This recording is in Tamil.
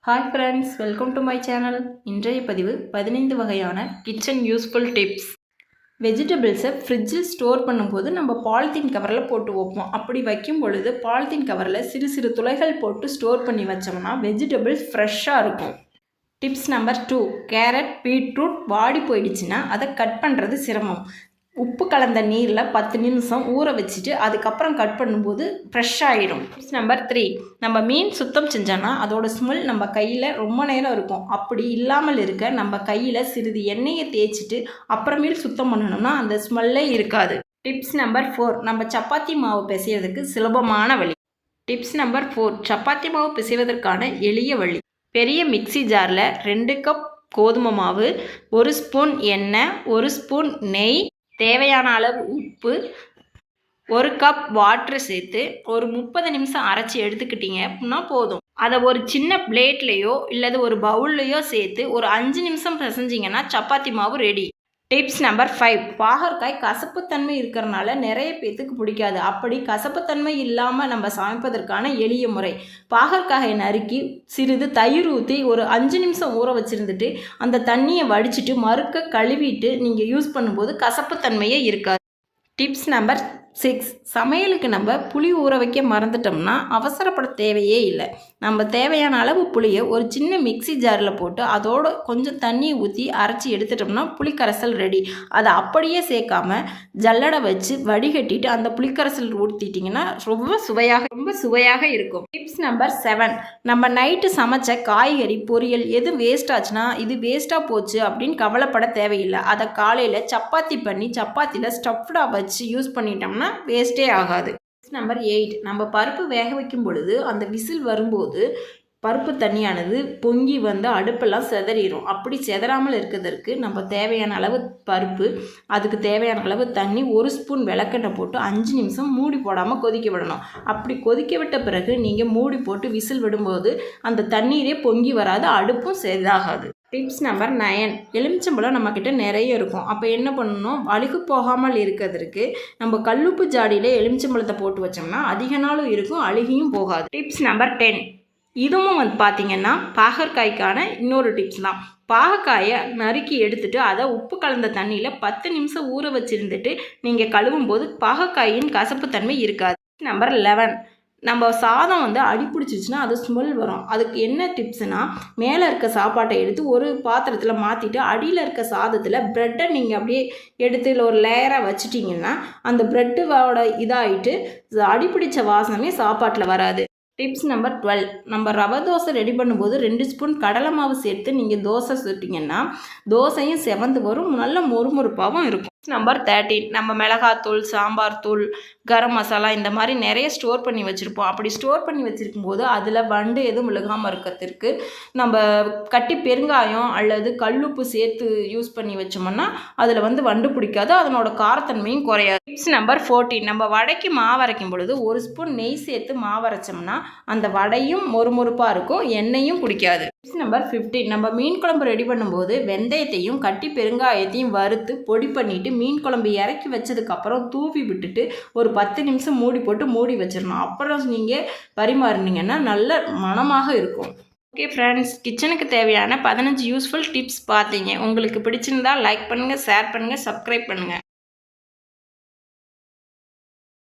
Hi friends, welcome to my channel. இன்றைய பதிவு 15 வகையான கிச்சன் யூஸ்ஃபுல் டிப்ஸ். வெஜிடபிள்ஸை ஃப்ரிட்ஜில் ஸ்டோர் பண்ணும்போது நம்ம பாலித்தீன் கவரில் போட்டு வைப்போம். அப்படி வைக்கும் பொழுது பாலித்தீன் கவரில் சிறு சிறு துளைகள் போட்டு ஸ்டோர் பண்ணி வச்சோம்னா வெஜிடபிள்ஸ் ஃப்ரெஷ்ஷாக இருக்கும். டிப்ஸ் நம்பர் 2, கேரட் பீட்ரூட் வாடி போயிடுச்சுன்னா அதை கட் பண்ணுறது சிரமம். உப்பு கலந்த நீரில் 10 நிமிஷம் ஊற வச்சுட்டு அதுக்கப்புறம் கட் பண்ணும்போது ஃப்ரெஷ் ஆகிடும். டிப்ஸ் நம்பர் 3, நம்ம மீன் சுத்தம் செஞ்சோன்னா அதோட ஸ்மெல் நம்ம கையில் ரொம்ப நேரம் இருக்கும். அப்படி இல்லாமல் இருக்க நம்ம கையில் சிறிது எண்ணெயை தேய்ச்சிட்டு அப்புறமேல் சுத்தம் பண்ணணும்னா அந்த ஸ்மெல்லே இருக்காது. டிப்ஸ் நம்பர் 4, நம்ம சப்பாத்தி மாவு பிசைகிறதுக்கு சுலபமான வழி. டிப்ஸ் நம்பர் 4, சப்பாத்தி மாவு பிசைவதற்கான எளிய வழி. பெரிய மிக்சி ஜாரில் 2 கப் கோதுமை மாவு, 1 ஸ்பூன் எண்ணெய், 1 ஸ்பூன் நெய், தேவையான அளவு உப்பு, 1 கப் வாட்ரு சேர்த்து ஒரு 30 நிமிஷம் அரைச்சி எடுத்துக்கிட்டீங்க அப்படின்னா போதும். அதை ஒரு சின்ன பிளேட்லேயோ இல்லது ஒரு பவுல்லையோ சேர்த்து ஒரு 5 நிமிஷம் பிசைஞ்சிங்கன்னா சப்பாத்தி மாவு ரெடி. டிப்ஸ் நம்பர் 5, பாகற்காய் கசப்புத்தன்மை இருக்கிறனால நிறைய பேத்துக்கு பிடிக்காது. அப்படி கசப்புத்தன்மை இல்லாமல் நம்ம சமைப்பதற்கான எளிய முறை, பாகற்காயை நறுக்கி சிறிது தயிர் ஊற்றி ஒரு 5 நிமிஷம் ஊற வச்சுருந்துட்டு அந்த தண்ணியை வடிச்சிட்டு மறுக்க கழுவிட்டு நீங்கள் யூஸ் பண்ணும்போது கசப்புத்தன்மையே இருக்காது. டிப்ஸ் நம்பர் 6, சமையலுக்கு நம்ம புளி ஊற வைக்க மறந்துட்டோம்னா அவசரப்பட தேவையே இல்லை. நம்ம தேவையான அளவு புளியை ஒரு சின்ன மிக்சி ஜாரில் போட்டு அதோட கொஞ்சம் தண்ணி ஊற்றி அரைச்சி எடுத்துட்டோம்னா புளிக்கரைசல் ரெடி. அதை அப்படியே சேர்க்காம ஜல்லடை வச்சு வடிகட்டிட்டு அந்த புளிக்கரைசல் ஊற்றிட்டிங்கன்னா ரொம்ப சுவையாக இருக்கும். டிப்ஸ் நம்பர் 7, நம்ம நைட்டு சமைச்ச காய்கறி பொரியல் எது வேஸ்ட் ஆச்சுன்னா இது வேஸ்ட்டாக போச்சு அப்படின்னு கவலைப்பட தேவையில்லை. அதை காலையில் சப்பாத்தி பண்ணி சப்பாத்தியில் ஸ்டஃப்டாக வச்சு யூஸ் பண்ணிட்டோம்னா வேஸ்டே ஆகாது. நம்பர் 8, நம்ம பருப்பு வேக வைக்கும் பொழுது அந்த விசில் வரும்போது பருப்பு தண்ணியானது பொங்கி வந்து அடுப்பெல்லாம் செதறிடும். அப்படி செதறாமல் இருக்கிறதுக்கு நம்ம தேவையான அளவு பருப்பு, அதுக்கு தேவையான அளவு தண்ணி, 1 ஸ்பூன் விளக்கெண்ணெய் போட்டு 5 நிமிஷம் மூடி போடாமல் கொதிக்க விடணும். அப்படி கொதிக்க விட்ட பிறகு நீங்கள் மூடி போட்டு விசில் விடும்போது அந்த தண்ணீரே பொங்கி வராது, அடுப்பும் செதாகாது. டிப்ஸ் நம்பர் 9, எலுமிச்சம்பழம் நம்மக்கிட்ட நிறைய இருக்கும். அப்போ என்ன பண்ணணும், அழுகு போகாமல் இருக்கிறதுக்கு நம்ம கல்லுப்பு ஜாடியில் எலுமிச்சம்பழத்தை போட்டு வச்சோம்னா அதிக நாளும் இருக்கும், அழுகியும் போகாது. டிப்ஸ் நம்பர் 10, இதுவும் பார்த்திங்கன்னா பாகற்காய்க்கான இன்னொரு டிப்ஸ் தான். பாகக்காயை நறுக்கி எடுத்துட்டு அதை உப்பு கலந்த தண்ணியில் 10 நிமிஷம் ஊற வச்சுருந்துட்டு நீங்கள் கழுவும் போது பாகக்காயின் கசப்புத்தன்மை இருக்காது. நம்பர் 11, நம்ம சாதம் அடிப்பிடிச்சிச்சுன்னா அது ஸ்மெல் வரும். அதுக்கு என்ன டிப்ஸ்னால், மேலே இருக்க சாப்பாட்டை எடுத்து ஒரு பாத்திரத்தில் மாற்றிட்டு அடியில் இருக்க சாதத்தில் ப்ரெட்டை நீங்கள் அப்படியே எடுத்து இல்லை ஒரு லேயராக வச்சுட்டிங்கன்னா அந்த ப்ரெட்டோட இதாகிட்டு அடிப்பிடிச்ச வாசனமே சாப்பாட்டில் வராது. டிப்ஸ் நம்பர் 12, நம்ம ரவை தோசை ரெடி பண்ணும்போது 2 ஸ்பூன் கடலை மாவு சேர்த்து நீங்கள் தோசை சுட்டிங்கன்னா தோசையும் செவந்து வரும், நல்ல மொறுமொறுப்பாகவும் இருக்கும். நம்பர் 13, நம்ம மிளகாத்தூள், சாம்பார் தூள், கரம் மசாலா இந்த மாதிரி நிறைய ஸ்டோர் பண்ணி வச்சுருப்போம். அப்படி ஸ்டோர் பண்ணி வச்சுருக்கும் போது அதில் வண்டு எதுவும் விழுகாமல் இருக்கிறதுக்கு நம்ம கட்டி பெருங்காயம் அல்லது கல்லுப்பு சேர்த்து யூஸ் பண்ணி வச்சோம்னா அதில் வண்டு பிடிக்காது, அதனோட காரத்தன்மையும் குறையாது. டிப்ஸ் நம்பர் 14, நம்ம வடைக்கு மாவு அரைக்கும் பொழுது 1 ஸ்பூன் நெய் சேர்த்து மாவு அரைச்சோம்னா அந்த வடையும் மொறுமொறுப்பாக இருக்கும், எண்ணெயும் குடிக்காது. டிப்ஸ் நம்பர் 15, நம்ம மீன் குழம்பு ரெடி பண்ணும்போது வெந்தயத்தையும் கட்டி பெருங்காயத்தையும் வறுத்து பொடி பண்ணிவிட்டு மீன் குழம்பு இறக்கி வச்சதுக்கப்புறம் தூவி விட்டுட்டு ஒரு 10 நிமிஷம் மூடி போட்டு மூடி வச்சிடணும். அப்புறம் நீங்கள் பரிமாறினீங்கன்னா நல்ல மணமாக இருக்கும். ஓகே ஃப்ரெண்ட்ஸ், கிச்சனுக்கு தேவையான 15 யூஸ்ஃபுல் டிப்ஸ் பார்த்தீங்க. உங்களுக்கு பிடிச்சிருந்தால் லைக் பண்ணுங்கள், ஷேர் பண்ணுங்கள், சப்ஸ்கிரைப் பண்ணுங்கள்.